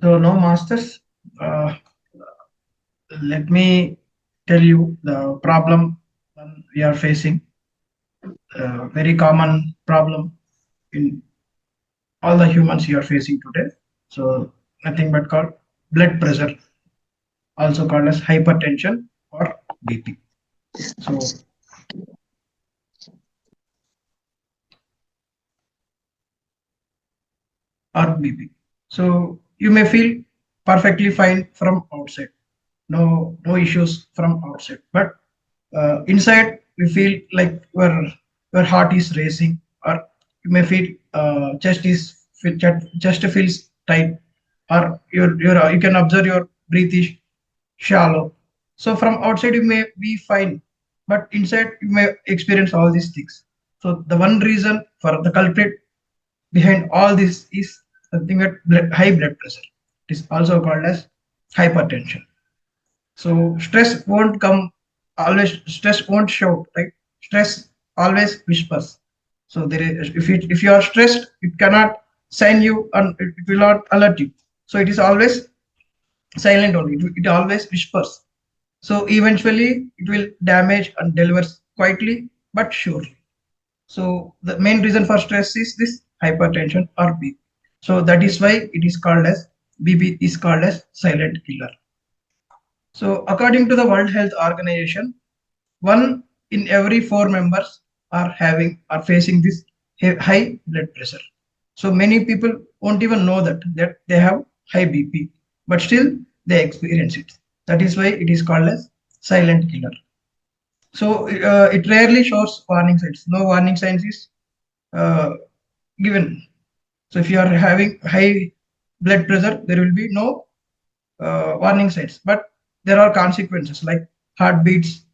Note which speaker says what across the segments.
Speaker 1: So now, masters, uh, let me tell you the problem we are facing. Very common problem in all the humans you are facing today. So nothing but called blood pressure, also called as hypertension or BP. So or BP. So you may feel perfectly fine from outside, no issues from outside, but inside you feel like your heart is racing, or you may feel chest feels tight, or you can observe your breath is shallow. So from outside you may be fine, but inside you may experience all these things. So the one reason for the culprit behind all this is something at high blood pressure. It is also called as hypertension. So stress won't come always. Stress won't shout. Right? Stress always whispers. So there is, if you are stressed, it cannot sign you and it will not alert you. So it is always silent only. It always whispers. So eventually it will damage and delivers quietly but surely. So the main reason for stress is this hypertension or BP. So that is why it is called as BP is called as silent killer. So according to the World Health Organization, one in every four members are facing this high blood pressure. So many people won't even know that they have high BP, but still they experience it. That is why it is called as silent killer. So it rarely shows warning signs. No warning signs is uh, given. So if you are having high blood pressure, there will be no warning signs, but there are consequences like heartbeats,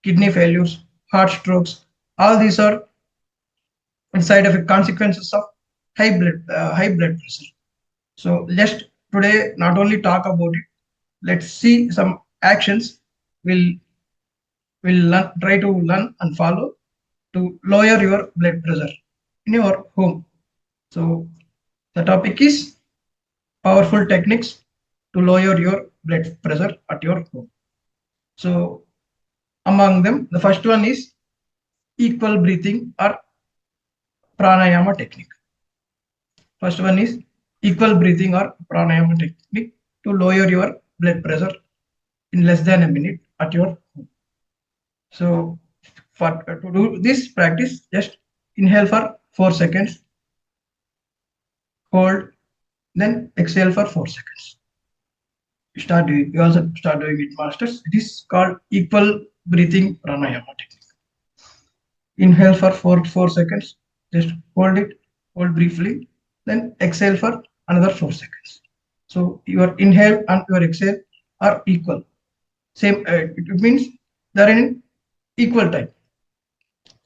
Speaker 1: kidney failures, heart strokes. All these are side effect consequences of high blood pressure. So just today, not only talk about it. Let's see some actions. We'll try to learn and follow to lower your blood pressure in your home. So the topic is powerful techniques to lower your blood pressure at your home. So among them, the first one is equal breathing or pranayama technique. First one is equal breathing or pranayama technique to lower your blood pressure in less than a minute at your home. So for to do this practice, just inhale for 4 seconds, hold, then exhale for 4 seconds. You also start doing it, masters. It is called equal breathing pranayama technique. Inhale for 4 seconds, just hold briefly, then exhale for another 4 seconds. So your inhale and your exhale are equal. Same, it means they are in equal time.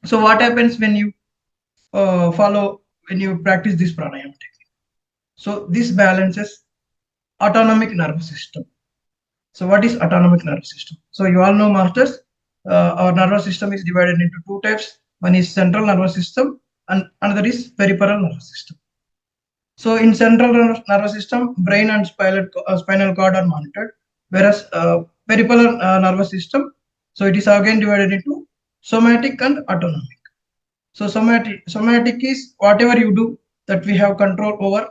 Speaker 1: So what happens when you when you practice this pranayama technique? So this balances autonomic nervous system. So what is autonomic nervous system? So you all know, masters, our nervous system is divided into two types. One is central nervous system and another is peripheral nervous system. So in central nervous system, brain and spinal cord are monitored, whereas peripheral nervous system, so it is again divided into somatic and autonomic. So somatic is whatever you do that we have control over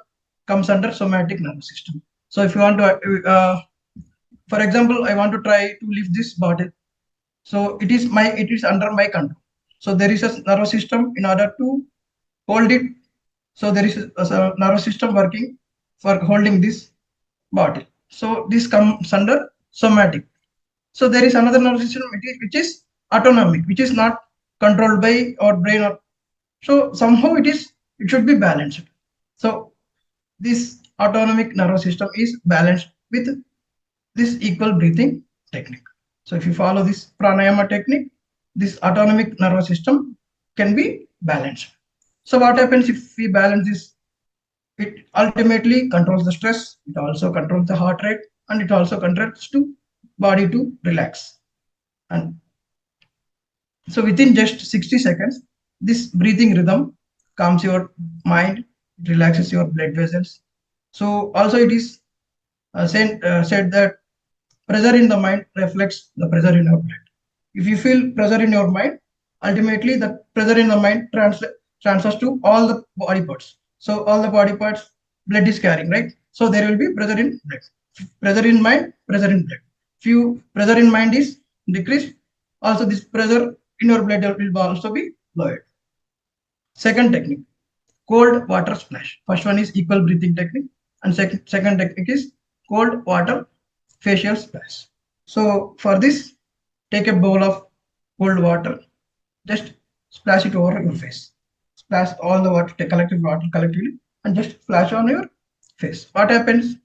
Speaker 1: comes under somatic nervous system. So if you want to, for example, I want to try to lift this bottle. So it is under my control. So there is a nervous system in order to hold it. So there is a nervous system working for holding this bottle. So this comes under somatic. So there is another nervous system which is autonomic, which is not controlled by our brain, or so somehow it should be balanced. So this autonomic nervous system is balanced with this equal breathing technique. So if you follow this pranayama technique, this autonomic nervous system can be balanced. So what happens if we balance this? It ultimately controls the stress, it also controls the heart rate, and it also controls to body to relax. And so within just 60 seconds, this breathing rhythm calms your mind, it relaxes your blood vessels. So also it is said that pressure in the mind reflects the pressure in your blood. If you feel pressure in your mind, ultimately the pressure in the mind transfers to all the body parts. So all the body parts blood is carrying, right? So there will be pressure in blood, pressure in mind, pressure in blood. Few pressure in mind is decreased, also this pressure in your blood will also be lowered. Second technique, cold water splash. First one is equal breathing technique, and second technique is cold water facial splash. So for this, take a bowl of cold water, just splash it over your face. Splash all the water, take collective water collectively, and just splash on your face. What happens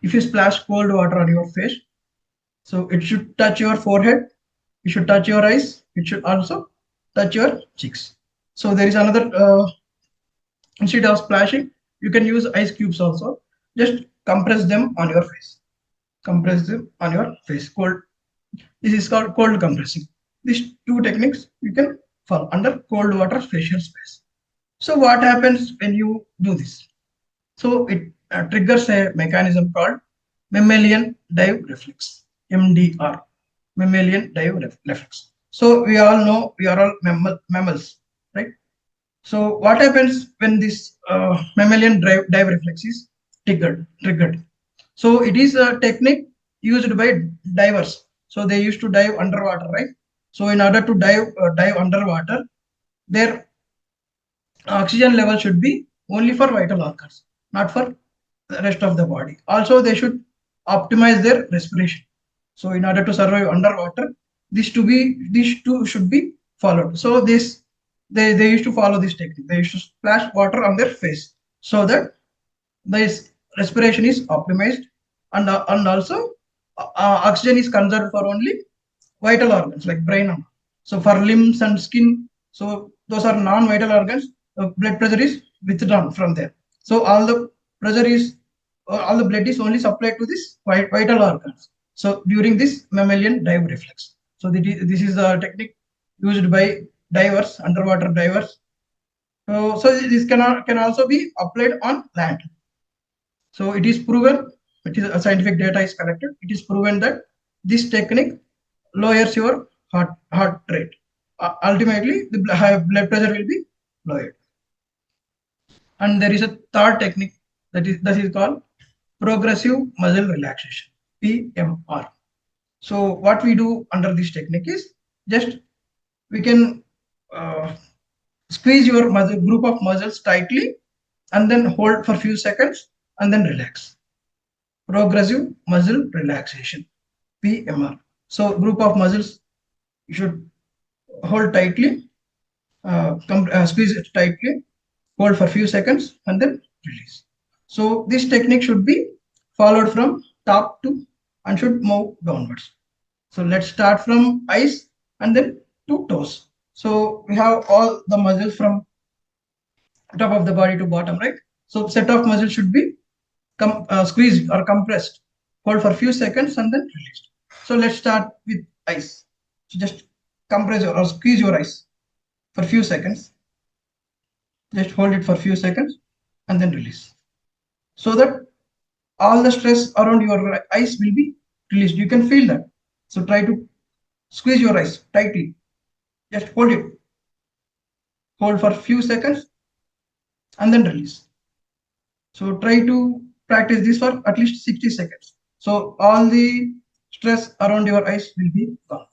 Speaker 1: if you splash cold water on your face? So it should touch your forehead, it should touch your eyes, it should also touch your cheeks. So there is another instead of splashing, you can use ice cubes also. Just compress them on your face. Compress them on your face. Cold. This is called cold compressing. These two techniques you can follow under cold water facial space. So what happens when you do this? So it triggers a mechanism called mammalian dive reflex, MDR, mammalian dive reflex. So we all know we are all mammals, right? So what happens when this mammalian dive reflex is triggered? So it is a technique used by divers. So they used to dive underwater, right? So in order to dive underwater, their oxygen level should be only for vital organs, not for the rest of the body. Also, they should optimize their respiration. So in order to survive underwater, these two should be followed. So they used to follow this technique. They used to splash water on their face so that this respiration is optimized, and also oxygen is conserved for only vital organs like brain. So for limbs and skin, so those are non-vital organs. The blood pressure is withdrawn from there. So all the blood is only supplied to this vital organs. So during this mammalian dive reflex. So this is a technique used by divers, underwater divers. So this can also be applied on land. So it is proven, it is a scientific data is collected. It is proven that this technique lowers your heart rate. Ultimately, the blood pressure will be lowered. And there is a third technique that is called progressive muscle relaxation, PMR. So what we do under this technique is just we can uh, squeeze your muscle group of muscles tightly and then hold for few seconds and then relax. Progressive muscle relaxation, PMR. So group of muscles you should hold tightly, squeeze it tightly, hold for few seconds and then release. So this technique should be followed from top to and should move downwards. So let's start from eyes and then to toes. So we have all the muscles from top of the body to bottom, right? So set of muscles should be squeezed or compressed. Hold for few seconds and then released. So let's start with eyes. So just compress or squeeze your eyes for few seconds. Just hold it for few seconds and then release. So that all the stress around your eyes will be released. You can feel that. So try to squeeze your eyes tightly. Just hold it. Hold for few seconds and then release. So try to practice this for at least 60 seconds. So all the stress around your eyes will be gone.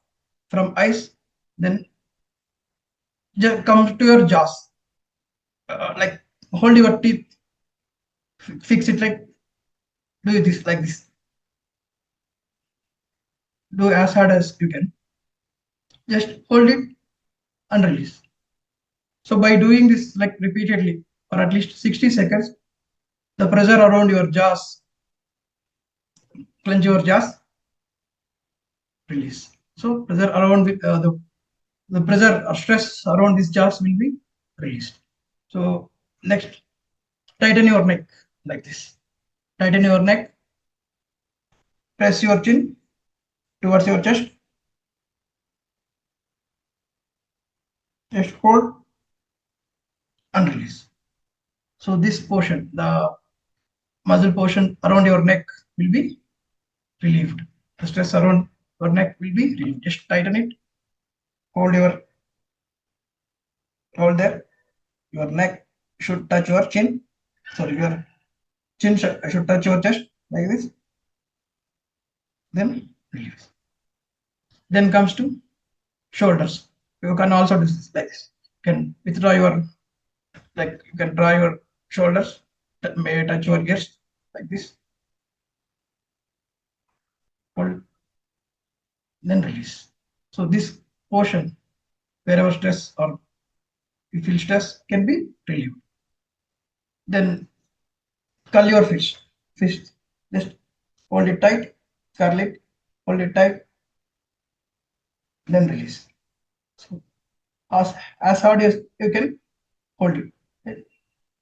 Speaker 1: From eyes, then just come to your jaws. Like hold your teeth, fix it like do this like this. Do as hard as you can. Just hold it and release. So by doing this like repeatedly for at least 60 seconds, the pressure around your jaws, clench your jaws, release. So pressure around with the pressure or stress around these jaws will be released. So next, tighten your neck like this. Tighten your neck, press your chin towards your chest. Just hold and release. So this portion, the muscle portion around your neck will be relieved. The stress around your neck will be relieved. Just tighten it, hold your hold there. Your neck should touch your chin. Sorry, your chin should touch your chest like this. Then release. Then comes to shoulders. You can also do this like this. You can withdraw your you can draw your shoulders that may touch your ears like this. Hold, then release. So this portion, wherever stress or you feel stress, can be relieved. Then curl your fist. Just hold it tight, curl it, hold it tight, then release. So as hard as you can hold it.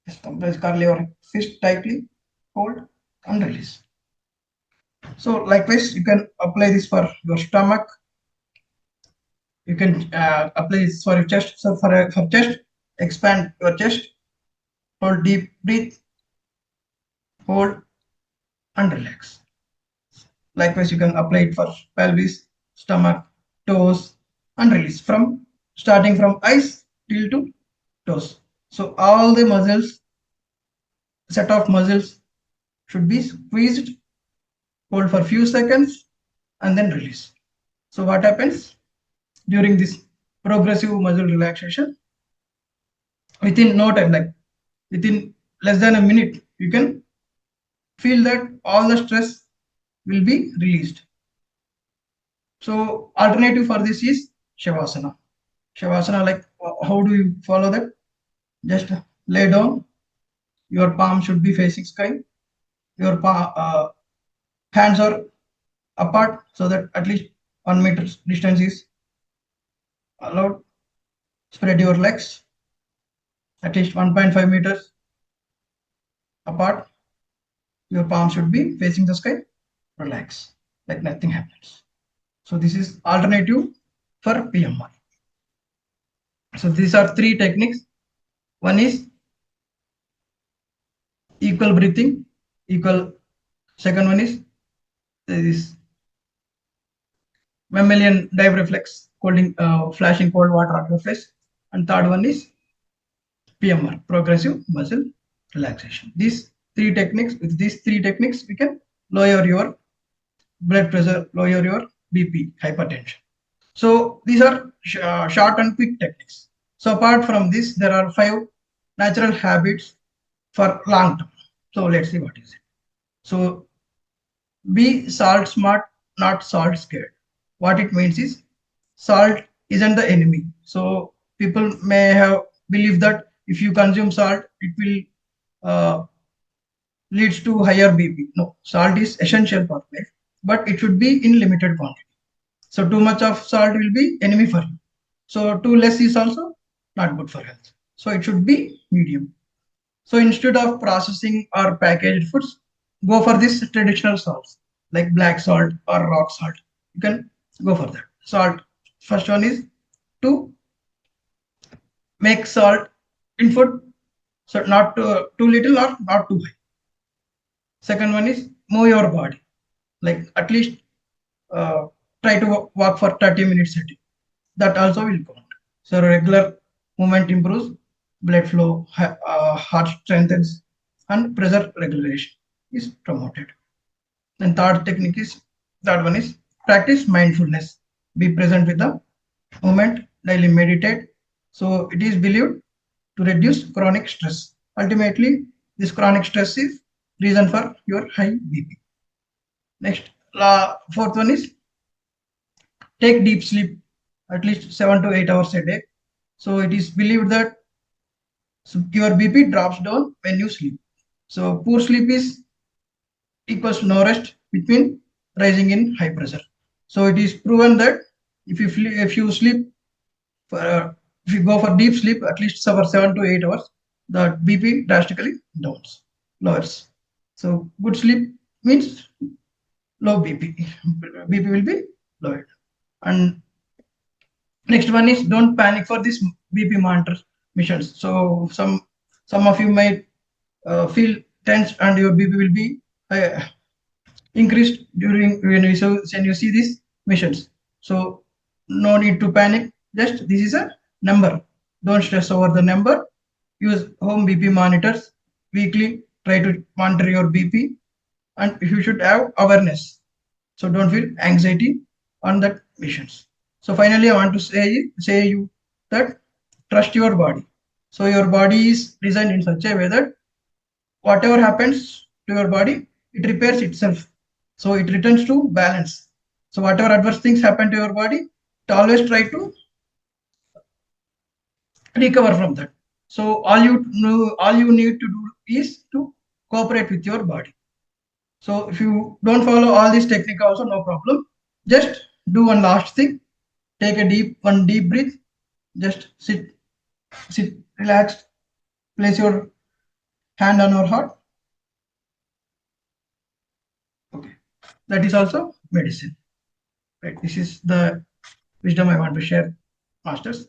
Speaker 1: Just compress, curl your fist tightly, hold and release. So likewise, you can apply this for your stomach. You can apply this for your chest. So for chest, expand your chest, hold deep, breathe, hold and relax. Likewise, you can apply it for pelvis, stomach, toes, and release from starting from eyes till to toes. So all the muscles, set of muscles should be squeezed, hold for few seconds, and then release. So what happens during this progressive muscle relaxation? Within no time, like within less than a minute, you can feel that all the stress will be released. So alternative for this is Shavasana. Shavasana, like how do you follow that? Just lay down. Your palm should be facing sky. Your hands are apart so that at least 1 meter distance is allowed. Spread your legs at least 1.5 meters apart. Your palm should be facing the sky. Relax, like nothing happens. So this is alternative for PMR. So these are three techniques. One is equal breathing, equal. Second one is this mammalian dive reflex, flashing cold water reflex, and third one is PMR, progressive muscle relaxation. These three techniques. With these three techniques, we can lower your blood pressure, lower your BP, hypertension. So these are short and quick techniques. So apart from this, there are 5 natural habits for long term. So let's see what is it. So be salt smart, not salt scared. What it means is salt isn't the enemy. So people may have believed that if you consume salt, it will leads to higher BP. No, salt is essential for life, but it should be in limited quantity. So too much of salt will be enemy for you. So too less is also not good for health. So it should be medium. So instead of processing or packaged foods, go for this traditional salts like black salt or rock salt. You can go for that. Salt. First one is to make salt in food, so not too little or not too high. Second one is move your body, like at least try to walk for 30 minutes a day. That also will count. So regular movement improves blood flow, heart strengthens, and pressure regulation is promoted. And third one is practice mindfulness. Be present with the moment, daily meditate. So it is believed to reduce chronic stress. Ultimately, this chronic stress is reason for your high BP. Next, fourth one is take deep sleep at least 7 to 8 hours a day. So it is believed that your BP drops down when you sleep. So poor sleep is equals to no rest between rising in high pressure. So it is proven that if you sleep if you go for deep sleep at least for 7 to 8 hours, the BP drastically lowers. So good sleep means low BP. BP will be lowered. And next one is don't panic for this BP monitor missions. So some of you might feel tense and your BP will be increased during when you see these missions. So no need to panic. Just this is a number. Don't stress over the number. Use home BP monitors weekly. Try to monitor your BP, and you should have awareness. So don't feel anxiety on that missions. So finally, I want to say you that trust your body. So your body is designed in such a way that whatever happens to your body, it repairs itself. So it returns to balance. So whatever adverse things happen to your body, it always try to recover from that. So all you need to do is to cooperate with your body. So if you don't follow all this technique also, no problem. Just do one last thing. Take a deep breath. Just sit relaxed. Place your hand on your heart. Okay. That is also medicine. Right. This is the wisdom I want to share, masters.